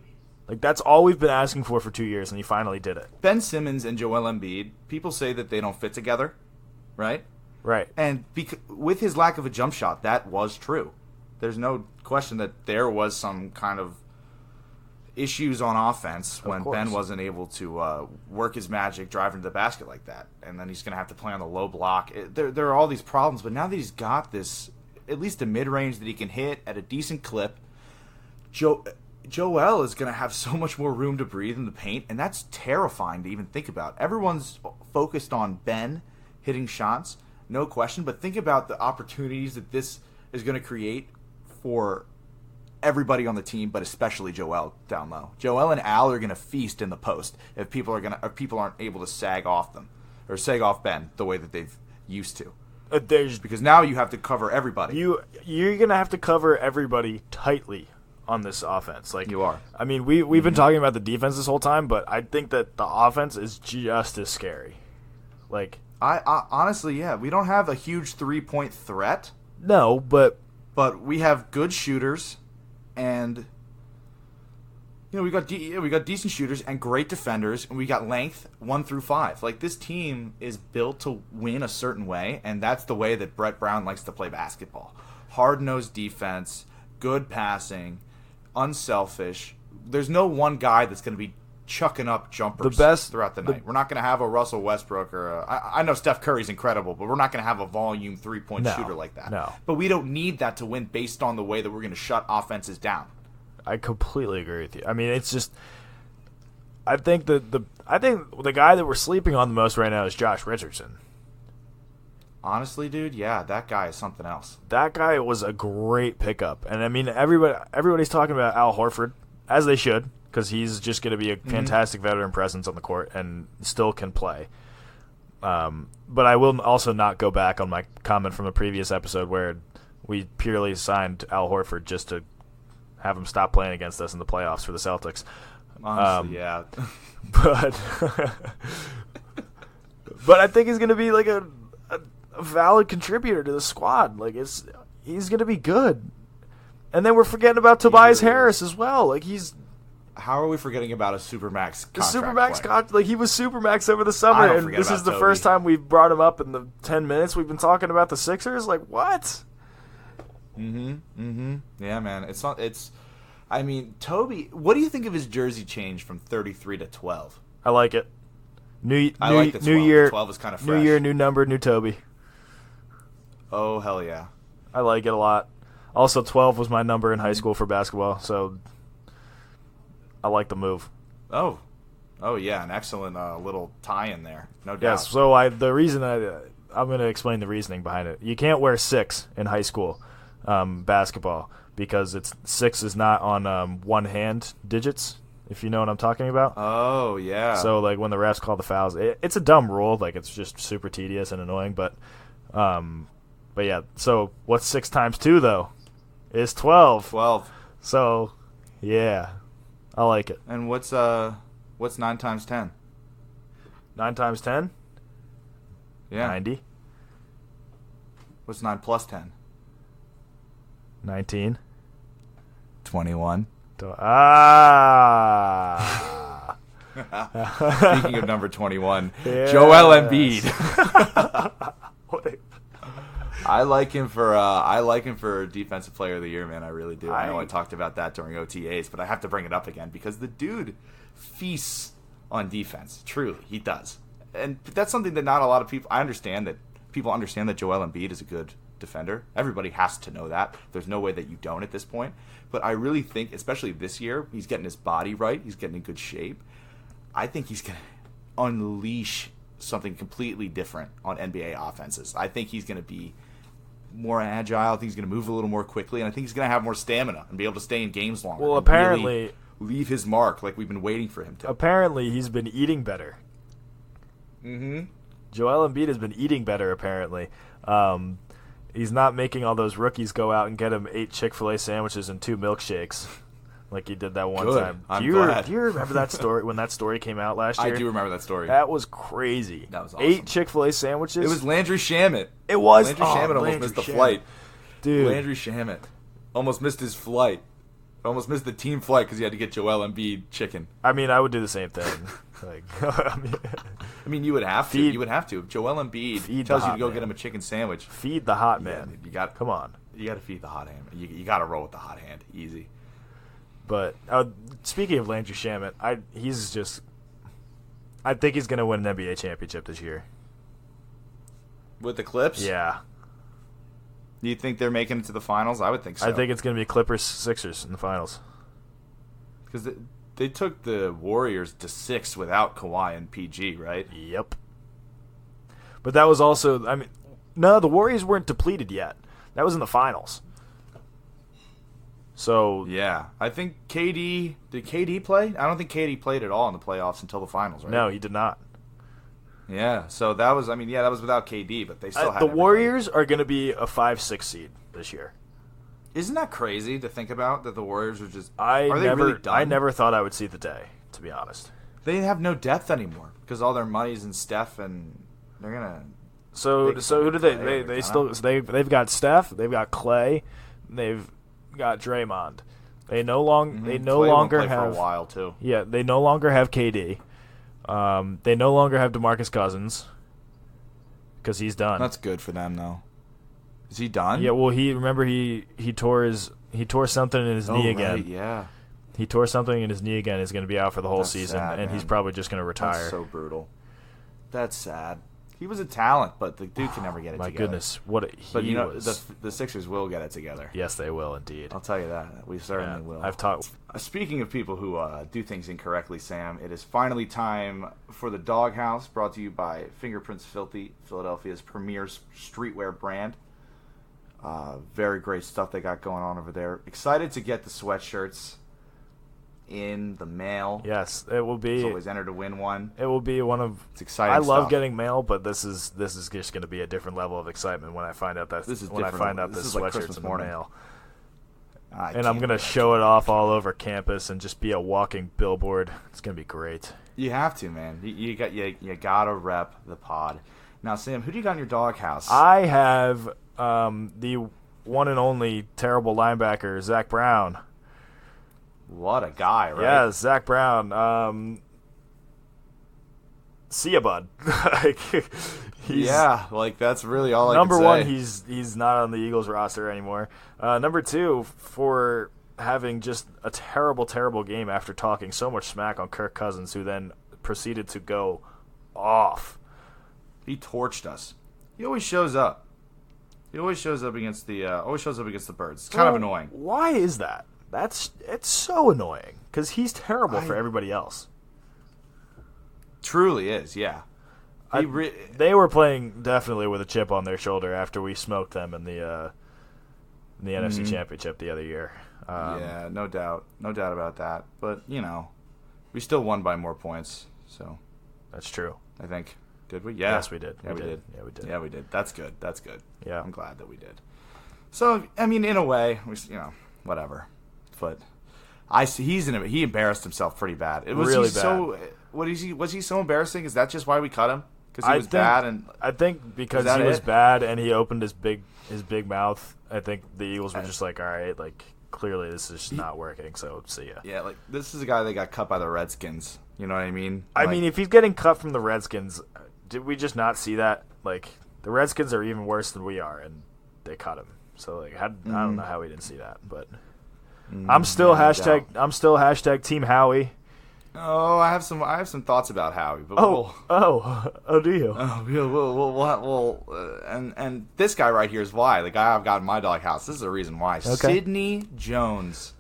Like, that's all we've been asking for 2 years, and he finally did it. Ben Simmons and Joel Embiid, people say that they don't fit together, right? Right. And with his lack of a jump shot, that was true. There's no question that there was some kind of issues on offense when Ben wasn't able to work his magic driving to the basket like that. And then he's going to have to play on the low block. There are all these problems, but now that he's got this, at least a mid-range that he can hit at a decent clip, Joel is going to have so much more room to breathe in the paint, and that's terrifying to even think about. Everyone's focused on Ben hitting shots, no question, but think about the opportunities that this is going to create for everybody on the team, but especially Joel down low. Joel and Al are going to feast in the post if people aren't able to sag off them or sag off Ben the way that they've used to. Because now you have to cover everybody. You're going to have to cover everybody tightly on this offense. Like, you are. I mean, we've been talking about the defense this whole time, but I think that the offense is just as scary. Like, I honestly, yeah, we don't have a huge 3-point threat. No, but we have good shooters. And we got decent shooters and great defenders, and we got length 1 through 5. Like, this team is built to win a certain way, and that's the way that Brett Brown likes to play basketball. Hard-nosed defense, good passing, unselfish. There's no one guy that's going to be chucking up jumpers throughout the night. We're not going to have a Russell Westbrook or I know Steph Curry's incredible, but we're not going to have a volume 3-point shooter like that. No. But we don't need that to win based on the way that we're going to shut offenses down. I completely agree with you. I mean, it's just I think the guy that we're sleeping on the most right now is Josh Richardson. Honestly, dude, yeah, that guy is something else. That guy was a great pickup. And I mean, everybody's talking about Al Horford, as they should, because he's just going to be a fantastic veteran presence on the court and still can play. But I will also not go back on my comment from the previous episode where we purely signed Al Horford just to have him stop playing against us in the playoffs for the Celtics. Honestly, yeah. But I think he's going to be like a valid contributor to the squad. Like, he's going to be good. And then we're forgetting about Tobias Harris as well. Like, how are we forgetting about a Supermax contract? Supermax contract, like, he was Supermax over the summer, and this is the first time we've brought him up in the 10 minutes we've been talking about the Sixers. Like, what? Yeah, man. I mean, Toby, what do you think of his jersey change from 33 to 12? I like it. I like the 12. New year, the 12 is kind of fresh. New year, new number, new Toby. Oh, hell yeah. I like it a lot. Also, 12 was my number in high school for basketball, so I like the move. Oh yeah, an excellent little tie-in there, no doubt. Yes, so the reason I'm gonna explain the reasoning behind it. You can't wear 6 in high school basketball because 6 is not on one hand digits. If you know what I'm talking about. Oh yeah. So like when the refs call the fouls, it's a dumb rule. Like it's just super tedious and annoying. But yeah. So what's 6 times 2 though? Is 12. 12. So yeah, I like it. And what's 9 times 10? 9 times 10? Yeah. 90. What's 9 plus 10? 19. 21. Speaking of number 21, yes. Joel Embiid. I like him for Defensive Player of the Year, man. I really do. I know I talked about that during OTAs, but I have to bring it up again because the dude feasts on defense. Truly, he does. And that's something that not a lot of people... I understand that people understand that Joel Embiid is a good defender. Everybody has to know that. There's no way that you don't at this point. But I really think, especially this year, he's getting his body right. He's getting in good shape. I think he's going to unleash something completely different on NBA offenses. I think he's going to be more agile. I think he's going to move a little more quickly. And I think he's going to have more stamina and be able to stay in games longer. Well, apparently... Really leave his mark like we've been waiting for him to. Apparently, he's been eating better. Mm-hmm. Joel Embiid has been eating better, apparently. He's not making all those rookies go out and get him 8 Chick-fil-A sandwiches and 2 milkshakes like he did that one time. I'm glad. Do you remember that story when that story came out last year? I do remember that story. That was crazy. That was awesome. 8 Chick-fil-A sandwiches? It was Landry Shamet. It was? Landry Shamet almost missed the flight. Dude. Landry Shamet almost missed his flight. Almost missed the team flight because he had to get Joel Embiid chicken. I mean, I would do the same thing. I mean, you would have to. You would have to. If Joel Embiid tells you to go get him a chicken sandwich. Feed the hot man. Come on. You got to feed the hot hand. You got to roll with the hot hand. Easy. But speaking of Landry Shamet, I think he's going to win an NBA championship this year. With the Clips? Yeah. Do you think they're making it to the finals? I would think so. I think it's going to be Clippers-Sixers in the finals. Because they took the Warriors to 6 without Kawhi and PG, right? Yep. But that was also, no, the Warriors weren't depleted yet. That was in the finals. So yeah, I think did KD play? I don't think KD played at all in the playoffs until the finals, right? No, he did not. Yeah, so that was, that was without KD, but they still had the Warriors are going to be a 5-6 seed this year. Isn't that crazy to think about that the Warriors are just? They really done? I never thought I would see the day, to be honest. They have no depth anymore because all their money's in Steph, and they're gonna. So who do they've got Steph, they've got Clay, they've got Draymond. They no longer have for a while too. Yeah, they no longer have KD. They no longer have DeMarcus Cousins because he's done. That's good for them, though. Is he done? Yeah. Well, he tore something in his knee again. Right, yeah. He tore something in his knee again. He's going to be out for the whole season, sad, and he's probably just going to retire. That's so brutal. That's sad. He was a talent, but the dude can never get it together. My goodness, what he was. The Sixers will get it together. Yes, they will indeed. I'll tell you that. We certainly will. I've talked. Speaking of people who do things incorrectly, Sam, it is finally time for the Doghouse, brought to you by Fingerprints Filthy, Philadelphia's premier streetwear brand. Very great stuff they got going on over there. Excited to get the sweatshirts in the mail. Yes, it will be. It's always entered to win one. It will be one of. It's exciting. I love stuff. getting mail, but this is just going to be a different level of excitement when I find out that this sweatshirt's in the mail. And I'm going to show it off all over campus and just be a walking billboard. It's going to be great. You have to, man. You got to rep the pod. Now, Sam, who do you got in your Doghouse? I have the one and only terrible linebacker, Zach Brown. What a guy, right? Yeah, Zach Brown. See ya, bud. That's really all I can say. Number one, he's not on the Eagles roster anymore. Number two, for having just a terrible, terrible game after talking so much smack on Kirk Cousins, who then proceeded to go off. He torched us. He always shows up. He always shows up against the Birds. It's kind of annoying. Why is that? It's so annoying because he's terrible for everybody else. Truly is, yeah. They were playing definitely with a chip on their shoulder after we smoked them in the NFC Championship the other year. Yeah, no doubt about that. But we still won by more points. So that's true. I think. Did we? Yeah. Yes, we did. Yeah, we did. Yeah, we did. That's good. Yeah, I'm glad that we did. So I mean, in a way, whatever. But I see he embarrassed himself pretty bad. It was really bad. Was he so embarrassing? Is that just why we cut him? Because he was bad, and I think because he was bad and he opened his big mouth. I think the Eagles were just like, all right, like clearly this is just not working. So see ya. Yeah, like this is a guy that got cut by the Redskins. You know what I mean? I mean, if he's getting cut from the Redskins, did we just not see that? Like the Redskins are even worse than we are, and they cut him. So like, I don't know how we didn't see that, but I'm still hashtag Team Howie. Oh, I have some thoughts about Howie. But do you? And this guy right here is why. The guy I've got in my doghouse. This is the reason why. Okay. Sidney Jones.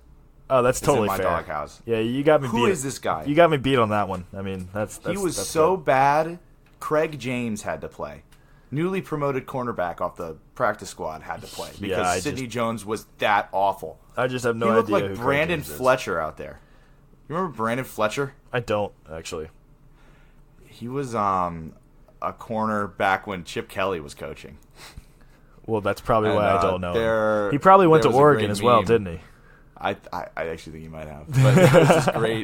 Oh, that's totally in my fair. doghouse. Yeah, you got me beat. Who is this guy? You got me beat on that one. I mean, he was so bad. Craig James had to play. Newly promoted cornerback off the practice squad had to play because Sidney Jones was that awful. I just have no idea. He looked like Brandon Fletcher out there. You remember Brandon Fletcher? I don't, actually. He was a corner back when Chip Kelly was coaching. Well, that's probably why I don't know him. He probably went to Oregon as well, didn't he? I actually think he might have. But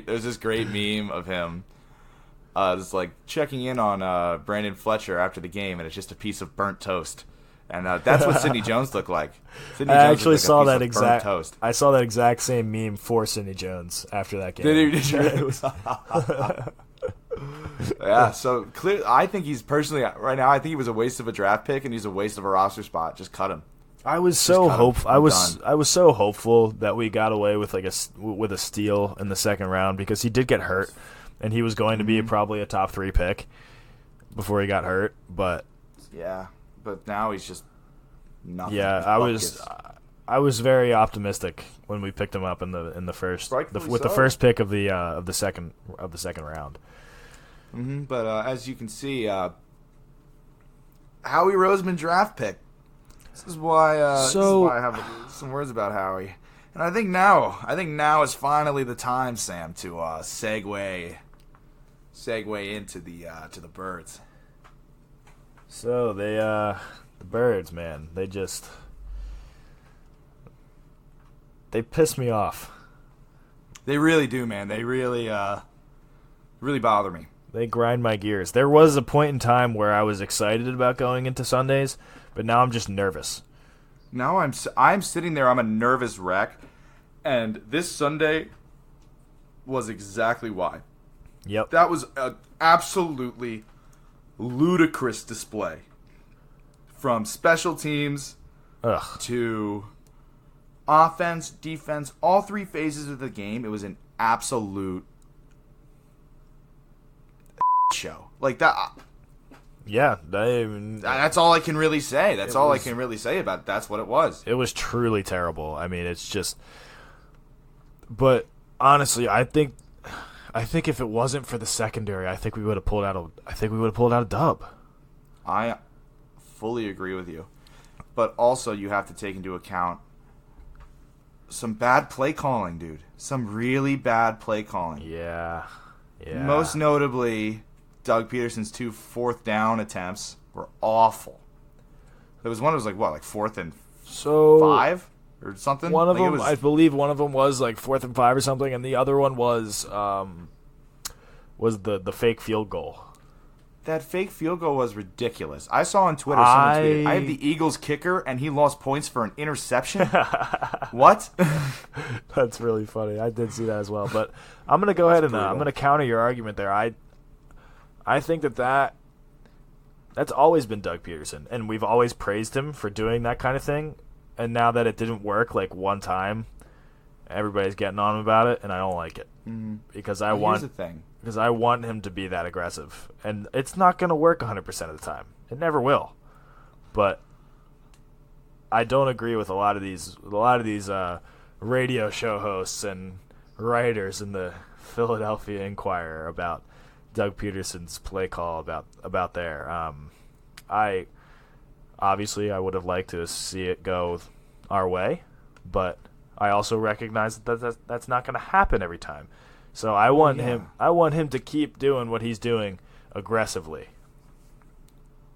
there's this great meme of him just like checking in on Brandon Fletcher after the game, and it's just a piece of burnt toast. And that's what Sidney Jones looked like. Sidney Jones actually saw that exact toast. I saw that exact same meme for Sidney Jones after that game. Did you? Yeah, so clear. I think he's personally right now. I think he was a waste of a draft pick, and he's a waste of a roster spot. Just cut him. I was so hopeful. I was so hopeful that we got away with with a steal in the second round because he did get hurt, and he was going to be probably a top 3 pick before he got hurt. But yeah. But now he's just nothing. Yeah, I was very optimistic when we picked him up in the first the first pick of the second round. But as you can see, Howie Roseman draft pick. This is why I have some words about Howie, and I think now is finally the time, Sam, to segue into the Birds. So the Birds, man, they piss me off. They really do, man. They really bother me. They grind my gears. There was a point in time where I was excited about going into Sundays, but now I'm just nervous. Now I'm sitting there. I'm a nervous wreck, and this Sunday was exactly why. Yep. That was an absolutely ludicrous display. From special teams to offense, defense, all 3 phases of the game, it was an absolute show. Like that. Yeah, that's all I can really say. That's all I can really say about it. That's what it was. It was truly terrible. I mean, it's just. But honestly, I think if it wasn't for the secondary, I think we would have pulled out a dub. I fully agree with you, but also you have to take into account some bad play calling, dude. Some really bad play calling. Yeah. Most notably, Doug Peterson's 2 4th down attempts were awful. There was one that was like 4th and 5 or something. One of them, I believe, one of them was like 4th and 5 or something, and the other one was the fake field goal. That fake field goal was ridiculous. I saw on Twitter someone tweeted, I have the Eagles kicker and he lost points for an interception. What? That's really funny. I did see that as well. But I'm going to go ahead and I'm going to counter your argument there. I think that's always been Doug Peterson, and we've always praised him for doing that kind of thing. And now that it didn't work like one time, everybody's getting on him about it, and I don't like it. Because here's the thing. Because I want him to be that aggressive. And it's not going to work 100% of the time. It never will. But I don't agree with a lot of these radio show hosts and writers in the Philadelphia Inquirer about Doug Peterson's play call about there. I would have liked to see it go our way, but I also recognize that's not going to happen every time. So I want him to keep doing what he's doing aggressively.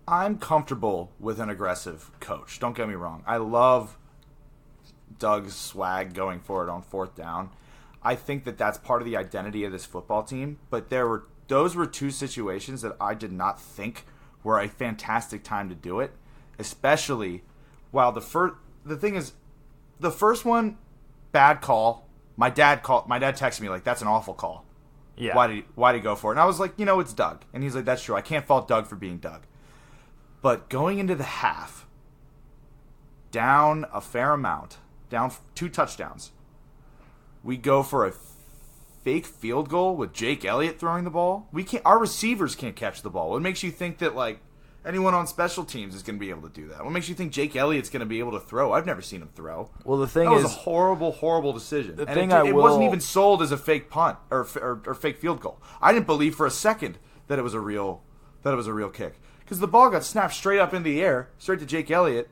I'm comfortable with an aggressive coach. Don't get me wrong. I love Doug's swag going for it on fourth down. I think that's part of the identity of this football team. But those were two situations that I did not think were a fantastic time to do it, especially while the thing is, the first one, bad call. My dad texted me like, that's an awful call. Yeah. Why did he go for it? And I was like, it's Doug. And he's like, that's true. I can't fault Doug for being Doug. But going into the half, down a fair amount, down 2 touchdowns, we go for a fake field goal with Jake Elliott throwing the ball. Our receivers can't catch the ball. What makes you think that like anyone on special teams is going to be able to do that? What makes you think Jake Elliott's going to be able to throw? I've never seen him throw. Well, the thing that is, was a horrible, horrible decision. It will wasn't even sold as a fake punt or fake field goal. I didn't believe for a second that it was a real kick, because the ball got snapped straight up in the air, straight to Jake Elliott,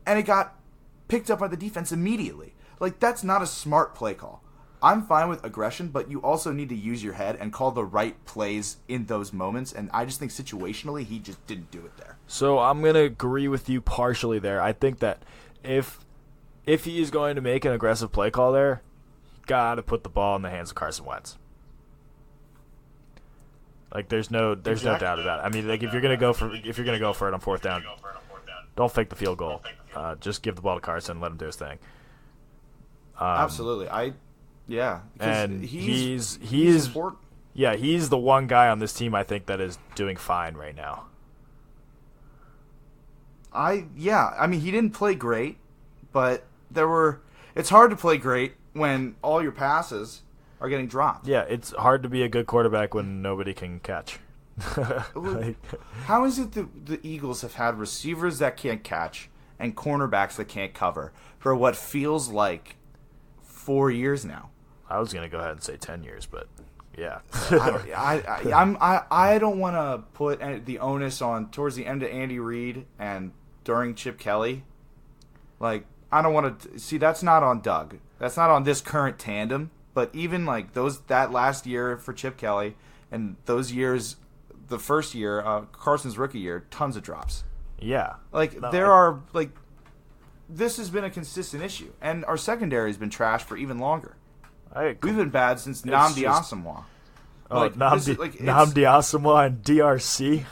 and it got picked up by the defense immediately. Like, that's not a smart play call. I'm fine with aggression, but you also need to use your head and call the right plays in those moments, and I just think situationally he just didn't do it there. So I'm going to agree with you partially there. I think that if he is going to make an aggressive play call there, you got to put the ball in the hands of Carson Wentz. Like, there's no doubt about it. I mean, like, if you're gonna go for it on fourth down, don't fake the field goal. Just give the ball to Carson and let him do his thing. Absolutely, and he's important. Yeah, he's the one guy on this team I think that is doing fine right now. I mean, he didn't play great, but it's hard to play great when all your passes are getting dropped. Yeah, it's hard to be a good quarterback when nobody can catch. How is it that the Eagles have had receivers that can't catch and cornerbacks that can't cover for what feels like 4 years now? I was going to go ahead and say 10 years, but yeah. I don't want to put the onus on towards the end of Andy Reid and during Chip Kelly. Like, I don't want to see, that's not on Doug. That's not on this current tandem. But even like that last year for Chip Kelly and those years, the first year, Carson's rookie year, tons of drops. Yeah. This has been a consistent issue, and our secondary has been trashed for even longer. We've been bad since Nnamdi Asomugha. Nnamdi Asomugha and DRC.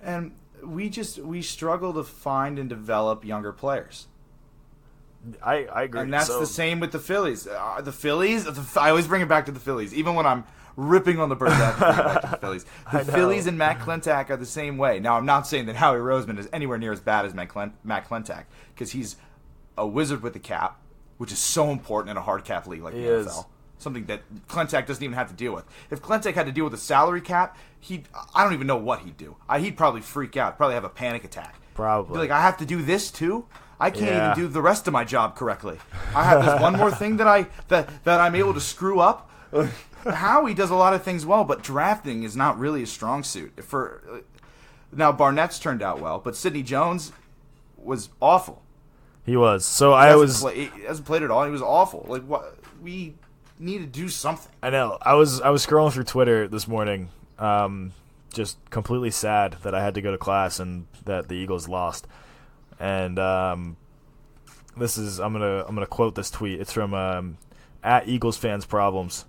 And we struggle to find and develop younger players. I agree. And that's the same with the Phillies. I always bring it back to the Phillies, even when I'm ripping on the Birds. I have to bring it back to the Phillies. The Phillies and Matt Klentak are the same way. Now, I'm not saying that Howie Roseman is anywhere near as bad as Matt Klentak, because he's a wizard with the cap, which is so important in a hard cap league like the NFL. Something that Klentak doesn't even have to deal with. If Klentak had to deal with a salary cap, I don't even know what he'd do. He'd probably freak out, probably have a panic attack. Probably. Be like, I have to do this too? I can't even do the rest of my job correctly. I have this one more thing that I'm able to screw up. Howie does a lot of things well, but drafting is not really a strong suit. Now Barnett's turned out well, but Sidney Jones was awful. He was. So he hasn't played at all. He was awful. Like, what? We need to do something. I know. I was scrolling through Twitter this morning, just completely sad that I had to go to class and that the Eagles lost. And I'm gonna quote this tweet. It's from at Eagles Fans Problems.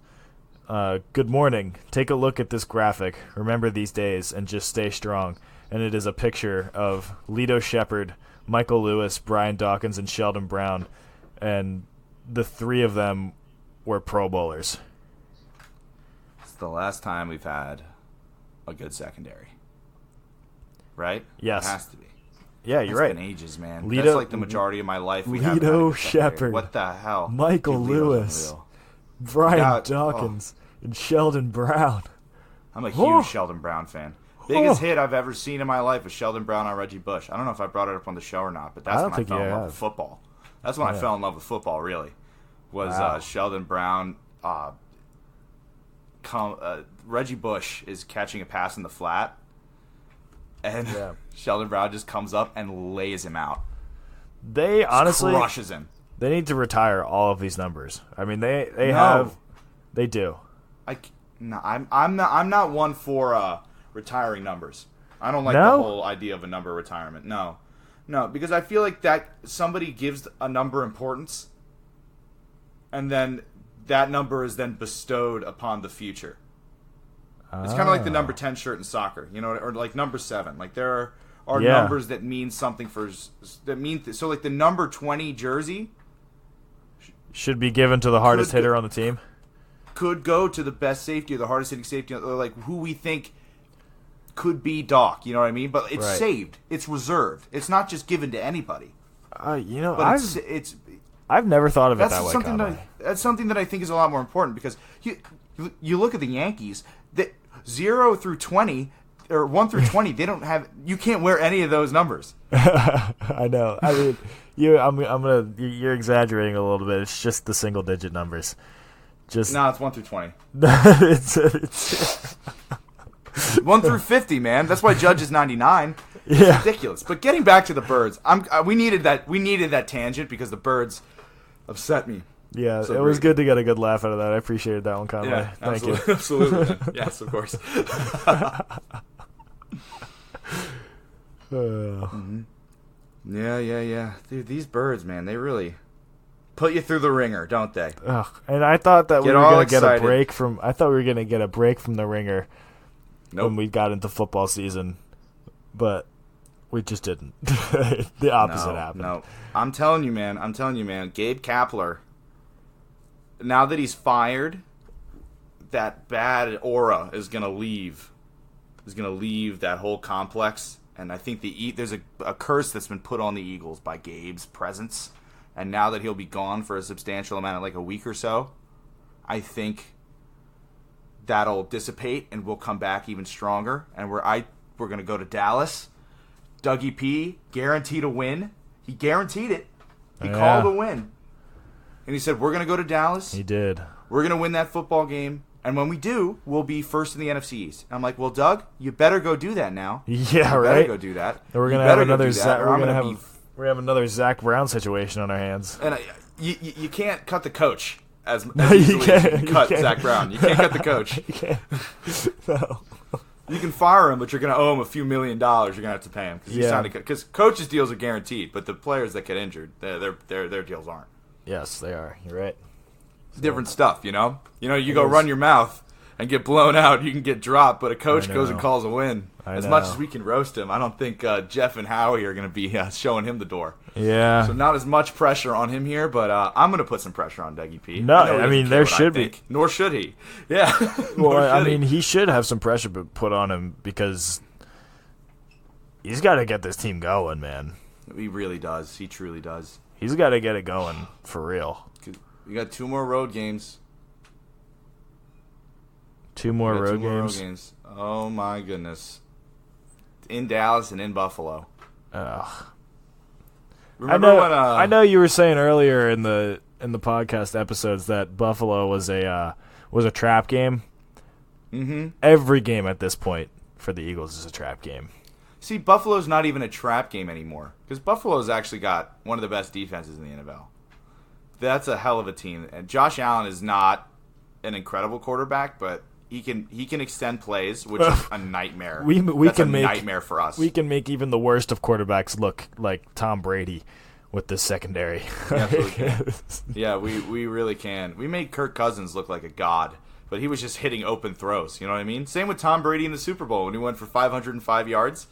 Good morning. Take a look at this graphic. Remember these days and just stay strong. And it is a picture of Lito Shepherd, Michael Lewis, Brian Dawkins, and Sheldon Brown, and the three of them were Pro Bowlers. It's the last time we've had a good secondary, right? Yes, it has to be. Yeah, you're right. It's been ages, man. That's like the majority of my life. Lito Shepherd. What the hell? Michael Lewis. Brian Dawkins. And Sheldon Brown. I'm a huge Sheldon Brown fan. Biggest hit I've ever seen in my life was Sheldon Brown on Reggie Bush. I don't know if I brought it up on the show or not, but that's when I fell in love with football. That's when I fell in love with football, really. Was Sheldon Brown Reggie Bush is catching a pass in the flat, and Sheldon Brown just comes up and lays him out. They honestly crushes him. They need to retire all of these numbers. I mean, they do. I'm not one for retiring numbers. I don't like the whole idea of a number retirement. No, because I feel like that somebody gives a number importance, and then that number is then bestowed upon the future. It's kind of like the number 10 shirt in soccer, or like number 7. Like there are numbers that mean something so like the number 20 jersey should be given to the hardest hitter on the team. Could go to the best safety or the hardest hitting safety, or like who we think could be Doc. You know what I mean? But it's saved. It's reserved. It's not just given to anybody. I've never thought of it that way. That's something that I think is a lot more important, because you look at the Yankees, that 0 through 20 or 1 through 20, they don't have. You can't wear any of those numbers. I know. I mean, you're exaggerating a little bit. It's just the single digit numbers. It's 1 through 20. it's 1 through 50, man. That's why Judge is 99. It's ridiculous. But getting back to the birds, we needed that tangent because the birds upset me. Yeah, so it was good to get a good laugh out of that. I appreciated that one, Conway. Yeah, Thank you. Absolutely. Yes, of course. Mm-hmm. Yeah. Dude, these birds, man, they really put you through the ringer, don't they? Ugh. And I thought that we were going to get a break from. I thought we were going to get a break from the ringer when we got into football season, but we just didn't. The opposite happened. No, I'm telling you, man. Gabe Kapler. Now that he's fired, that bad aura is going to leave. Is going to leave that whole complex. And I think there's a curse that's been put on the Eagles by Gabe's presence. And now that he'll be gone for a substantial amount of like a week or so, I think that'll dissipate and we'll come back even stronger. And we're going to go to Dallas. Dougie P guaranteed a win. He guaranteed it. He called a win. And he said, we're going to go to Dallas. He did. We're going to win that football game. And when we do, we'll be first in the NFC East. And I'm like, well, Doug, you better go do that now. Yeah, you right. Better go do that. And we're going to have another Zach Brown situation on our hands. And you can't cut the coach as easily as you can cut Zach Brown. You can't cut the coach. You can't. No. You can fire him, but you're going to owe him a few $1 million. You're going to have to pay him because coaches' deals are guaranteed, but the players that get injured, their deals aren't. Yes, they are. You're right. Different stuff, you go run your mouth and get blown out, you can get dropped, but a coach goes and calls a win. As much as we can roast him, I don't think Jeff and Howie are going to be showing him the door. Yeah. So not as much pressure on him here, but I'm going to put some pressure on Dougie P. No, I mean, there should be. Nor should he. Yeah. Well, I mean, he should have some pressure put on him because he's got to get this team going, man. He really does. He truly does. He's got to get it going for real. We got 2 more road games. 2 more road games. Oh my goodness! In Dallas and in Buffalo. Remember when? I know you were saying earlier in the podcast episodes that Buffalo was a trap game. Mm-hmm. Every game at this point for the Eagles is a trap game. See, Buffalo's not even a trap game anymore because Buffalo's actually got one of the best defenses in the NFL. That's a hell of a team. And Josh Allen is not an incredible quarterback, but he can extend plays, which is a nightmare. That's a nightmare for us. We can make even the worst of quarterbacks look like Tom Brady with this secondary. Yeah, we really can. We made Kirk Cousins look like a god, but he was just hitting open throws. You know what I mean? Same with Tom Brady in the Super Bowl when he went for 505 yards.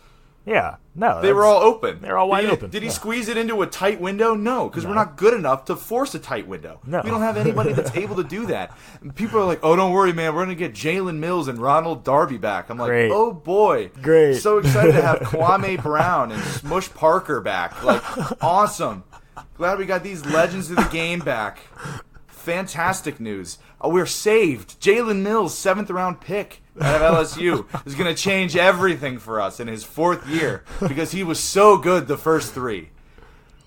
Yeah, no. They were all open. They're all wide open. Did he squeeze it into a tight window? No, because we're not good enough to force a tight window. No. We don't have anybody that's able to do that. And people are like, oh, don't worry, man. We're going to get Jalen Mills and Ronald Darby back. I'm like, oh, boy. Great. So excited to have Kwame Brown and Smush Parker back. Like, awesome. Glad we got these legends of the game back. Fantastic news. We're saved. Jalen Mills, 7th-round pick out of LSU, is going to change everything for us in his 4th year because he was so good the first 3.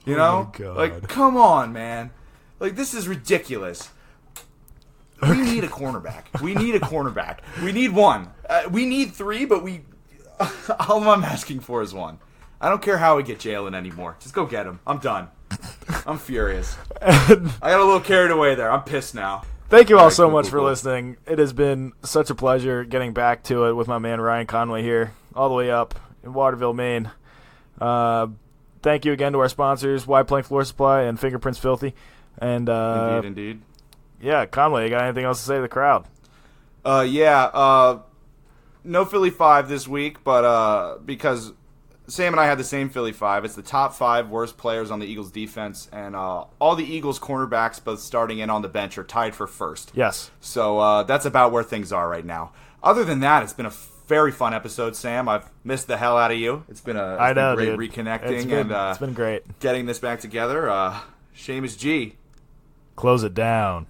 You know? Oh my God. Like, come on, man. Like, this is ridiculous. We need a cornerback. We need a cornerback. We need one. We need three, but all I'm asking for is one. I don't care how we get Jalen anymore. Just go get him. I'm done. I'm furious. I got a little carried away there. I'm pissed now. Thank you all so much for listening. It has been such a pleasure getting back to it with my man Ryan Conway here, all the way up in Waterville, Maine. Thank you again to our sponsors, Wide Plank Floor Supply and Fingerprints Filthy. And Indeed. Yeah, Conway, you got anything else to say to the crowd? No Philly 5 this week, but because Sam and I had the same Philly 5. It's the top 5 worst players on the Eagles' defense, and all the Eagles' cornerbacks, both starting and on the bench, are tied for first. Yes. So that's about where things are right now. Other than that, it's been a very fun episode, Sam. I've missed the hell out of you. It's been great reconnecting. It's been great. Getting this back together. Seamus G. Close it down.